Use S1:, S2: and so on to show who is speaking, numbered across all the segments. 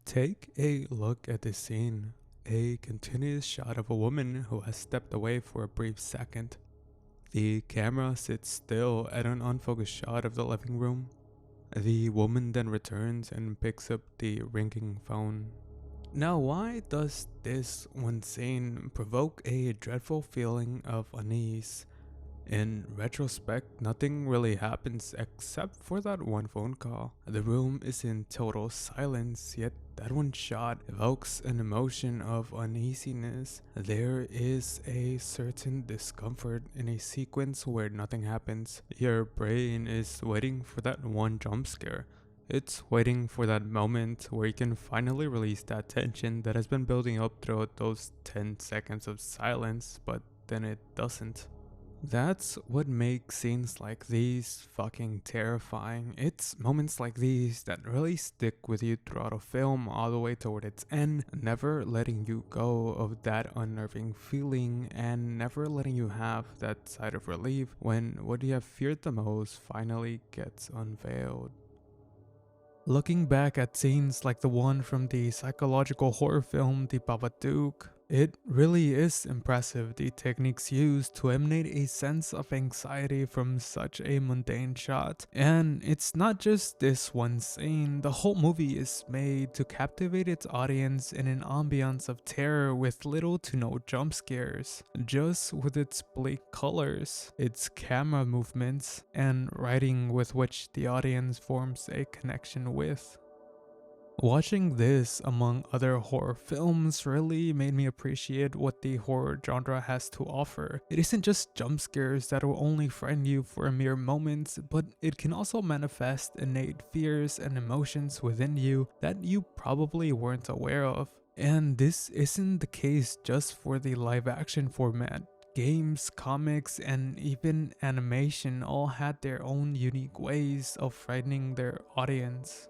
S1: Take a look at this scene. A continuous shot of a woman who has stepped away for a brief second. The camera sits still at an unfocused shot of the living room. The woman then returns and picks up the ringing phone. Now, why does this one scene provoke a dreadful feeling of unease? In retrospect, nothing really happens except for that one phone call. The room is in total silence, yet that one shot evokes an emotion of uneasiness. There is a certain discomfort in a sequence where nothing happens. Your brain is waiting for that one jump scare. It's waiting for that moment where you can finally release that tension that has been building up throughout those 10 seconds of silence, but then it doesn't. That's what makes scenes like these fucking terrifying. It's moments like these that really stick with you throughout a film all the way toward its end, never letting you go of that unnerving feeling and never letting you have that sigh of relief when what you have feared the most finally gets unveiled. Looking back at scenes like the one from the psychological horror film The Babadook, it really is impressive the techniques used to emanate a sense of anxiety from such a mundane shot. And it's not just this one scene, the whole movie is made to captivate its audience in an ambiance of terror with little to no jump scares, just with its bleak colors, its camera movements, and writing with which the audience forms a connection with. Watching this among other horror films really made me appreciate what the horror genre has to offer. It isn't just jump scares that will only frighten you for a mere moment, but it can also manifest innate fears and emotions within you that you probably weren't aware of. And this isn't the case just for the live action format. Games, comics, and even animation all had their own unique ways of frightening their audience.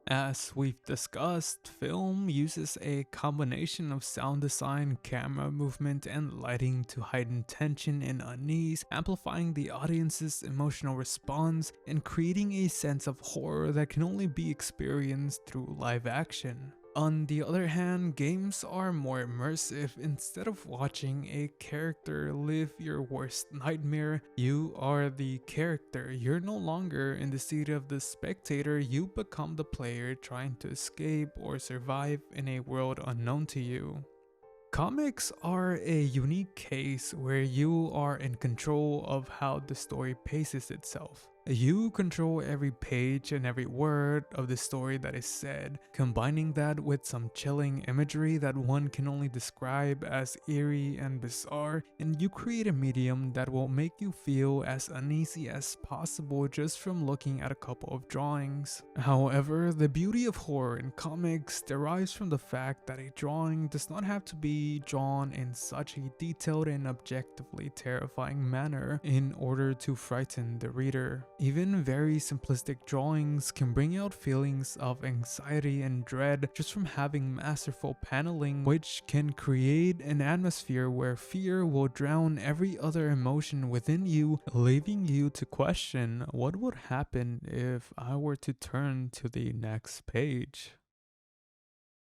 S1: As we've discussed, film uses a combination of sound design, camera movement, and lighting to heighten tension and unease, amplifying the audience's emotional response and creating a sense of horror that can only be experienced through live action. On the other hand, games are more immersive. Instead of watching a character live your worst nightmare, you are the character. You're no longer in the seat of the spectator, you become the player trying to escape or survive in a world unknown to you. Comics are a unique case where you are in control of how the story paces itself. You control every page and every word of the story that is said, combining that with some chilling imagery that one can only describe as eerie and bizarre, and you create a medium that will make you feel as uneasy as possible just from looking at a couple of drawings. However, the beauty of horror in comics derives from the fact that a drawing does not have to be drawn in such a detailed and objectively terrifying manner in order to frighten the reader. Even very simplistic drawings can bring out feelings of anxiety and dread just from having masterful paneling, which can create an atmosphere where fear will drown every other emotion within you, leaving you to question what would happen if I were to turn to the next page.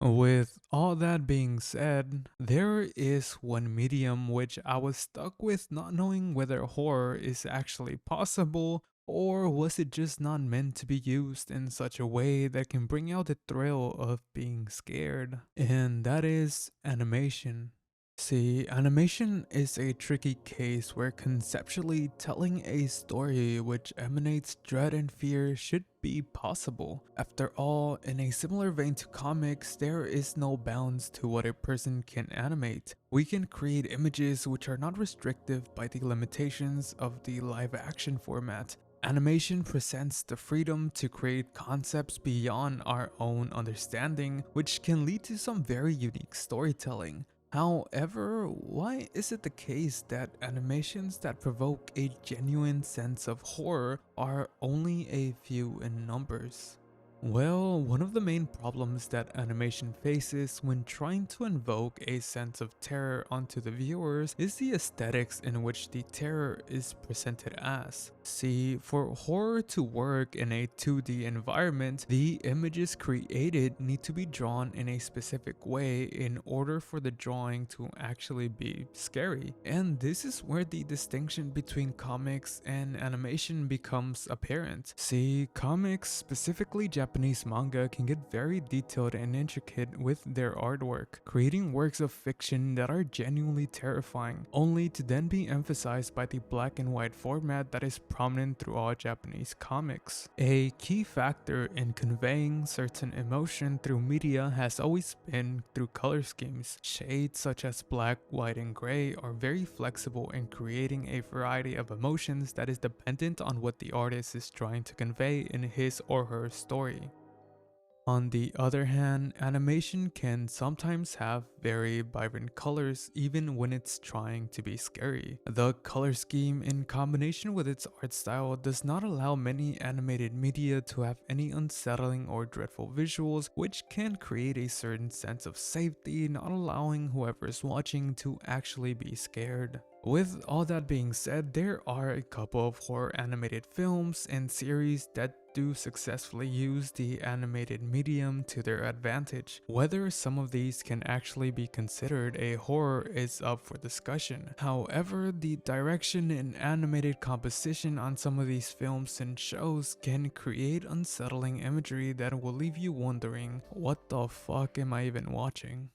S1: With all that being said, there is one medium which I was stuck with not knowing whether horror is actually possible or was it just not meant to be used in such a way that can bring out the thrill of being scared, and that is animation. See, animation is a tricky case where conceptually telling a story which emanates dread and fear should be possible. After all, in a similar vein to comics, there is no bounds to what a person can animate. We can create images which are not restrictive by the limitations of the live action format. Animation presents the freedom to create concepts beyond our own understanding, which can lead to some very unique storytelling. However, why is it the case that animations that provoke a genuine sense of horror are only a few in numbers? Well, one of the main problems that animation faces when trying to invoke a sense of terror onto the viewers is the aesthetics in which the terror is presented as. See, for horror to work in a 2D environment, the images created need to be drawn in a specific way in order for the drawing to actually be scary. And this is where the distinction between comics and animation becomes apparent. See, comics, specifically Japanese manga, can get very detailed and intricate with their artwork, creating works of fiction that are genuinely terrifying, only to then be emphasized by the black and white format that is prominent throughout Japanese comics. A key factor in conveying certain emotion through media has always been through color schemes. Shades such as black, white, and gray are very flexible in creating a variety of emotions that is dependent on what the artist is trying to convey in his or her story. On the other hand, animation can sometimes have very vibrant colors even when it's trying to be scary. The color scheme in combination with its art style does not allow many animated media to have any unsettling or dreadful visuals, which can create a certain sense of safety, not allowing whoever is watching to actually be scared. With all that being said, there are a couple of horror animated films and series that do successfully use the animated medium to their advantage. Whether some of these can actually be considered a horror is up for discussion. However, the direction and animated composition on some of these films and shows can create unsettling imagery that will leave you wondering, what the fuck am I even watching?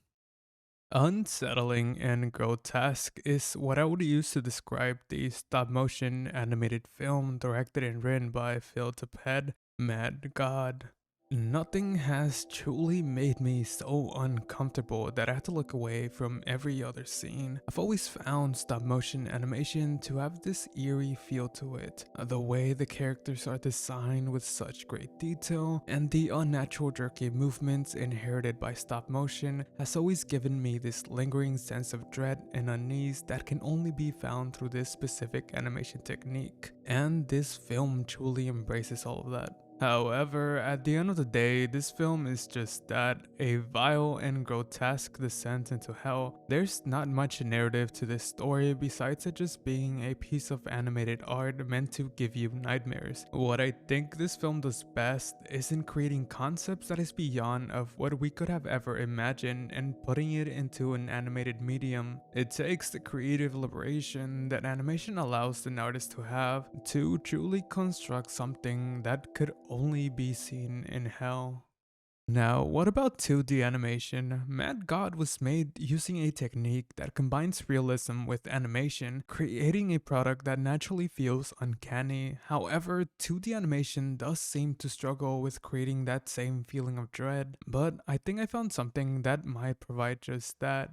S1: Unsettling and grotesque is what I would use to describe the stop motion animated film directed and written by Phil Tippett, Mad God. Nothing has truly made me so uncomfortable that I had to look away from every other scene. I've always found stop motion animation to have this eerie feel to it. The way the characters are designed with such great detail and the unnatural jerky movements inherited by stop motion has always given me this lingering sense of dread and unease that can only be found through this specific animation technique. And this film truly embraces all of that. However, at the end of the day, this film is just that, a vile and grotesque descent into hell. There's not much narrative to this story besides it just being a piece of animated art meant to give you nightmares. What I think this film does best is in creating concepts that is beyond of what we could have ever imagined and putting it into an animated medium. It takes the creative liberation that animation allows an artist to have to truly construct something that could only be seen in hell. Now, what about 2D animation? Mad God was made using a technique that combines realism with animation, creating a product that naturally feels uncanny. However, 2D animation does seem to struggle with creating that same feeling of dread, but I think I found something that might provide just that.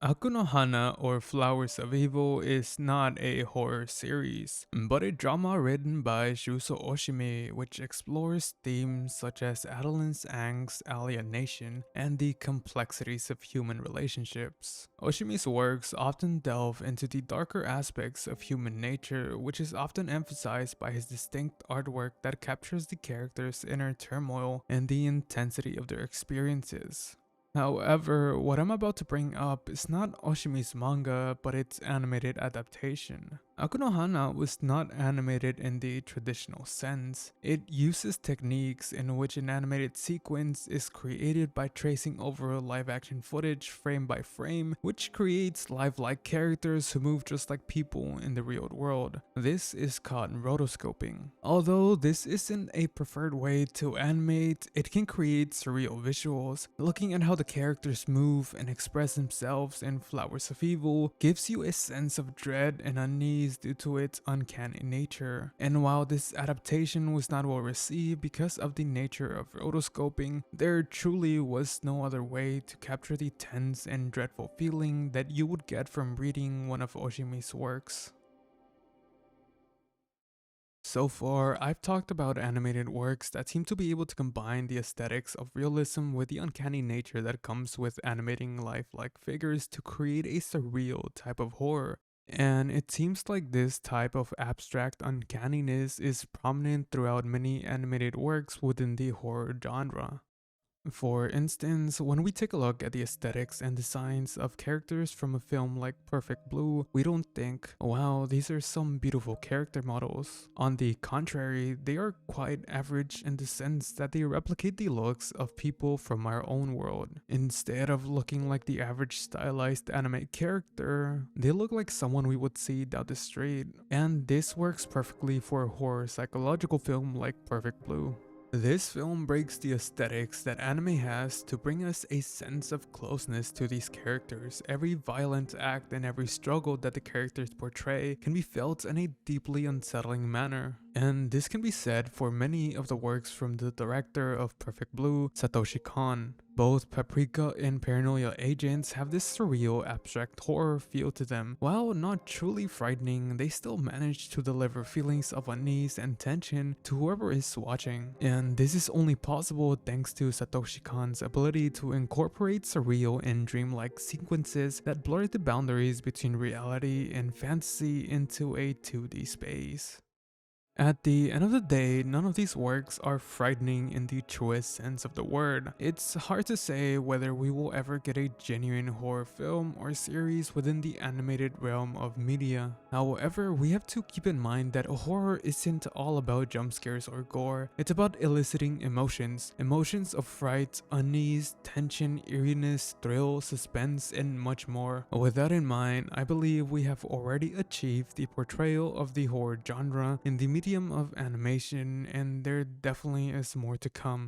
S1: Aku no Hana, or Flowers of Evil, is not a horror series, but a drama written by Shuso Oshimi which explores themes such as adolescence angst, alienation, and the complexities of human relationships. Oshimi's works often delve into the darker aspects of human nature, which is often emphasized by his distinct artwork that captures the characters' inner turmoil and the intensity of their experiences. However, what I'm about to bring up is not Oshimi's manga, but its animated adaptation. Aku no Hana was not animated in the traditional sense. It uses techniques in which an animated sequence is created by tracing over live action footage frame by frame, which creates lifelike characters who move just like people in the real world. This is called rotoscoping. Although this isn't a preferred way to animate, it can create surreal visuals. Looking at how the characters move and express themselves in Flowers of Evil gives you a sense of dread and unease due to its uncanny nature. And while this adaptation was not well received because of the nature of rotoscoping, there truly was no other way to capture the tense and dreadful feeling that you would get from reading one of Oshimi's works. So far, I've talked about animated works that seem to be able to combine the aesthetics of realism with the uncanny nature that comes with animating lifelike figures to create a surreal type of horror. And it seems like this type of abstract uncanniness is prominent throughout many animated works within the horror genre. For instance, when we take a look at the aesthetics and designs of characters from a film like Perfect Blue, we don't think, wow, these are some beautiful character models. On the contrary, they are quite average in the sense that they replicate the looks of people from our own world. Instead of looking like the average stylized anime character, they look like someone we would see down the street. And this works perfectly for a horror psychological film like Perfect Blue. This film breaks the aesthetics that anime has to bring us a sense of closeness to these characters. Every violent act and every struggle that the characters portray can be felt in a deeply unsettling manner. And this can be said for many of the works from the director of Perfect Blue, Satoshi Kon. Both Paprika and Paranoia Agents have this surreal abstract horror feel to them. While not truly frightening, they still manage to deliver feelings of unease and tension to whoever is watching. And this is only possible thanks to Satoshi Kon's ability to incorporate surreal and dreamlike sequences that blur the boundaries between reality and fantasy into a 2D space. At the end of the day, none of these works are frightening in the truest sense of the word. It's hard to say whether we will ever get a genuine horror film or series within the animated realm of media. However, we have to keep in mind that horror isn't all about jump scares or gore. It's about eliciting emotions. Emotions of fright, unease, tension, eeriness, thrill, suspense, and much more. With that in mind, I believe we have already achieved the portrayal of the horror genre in the medium of animation, and there definitely is more to come.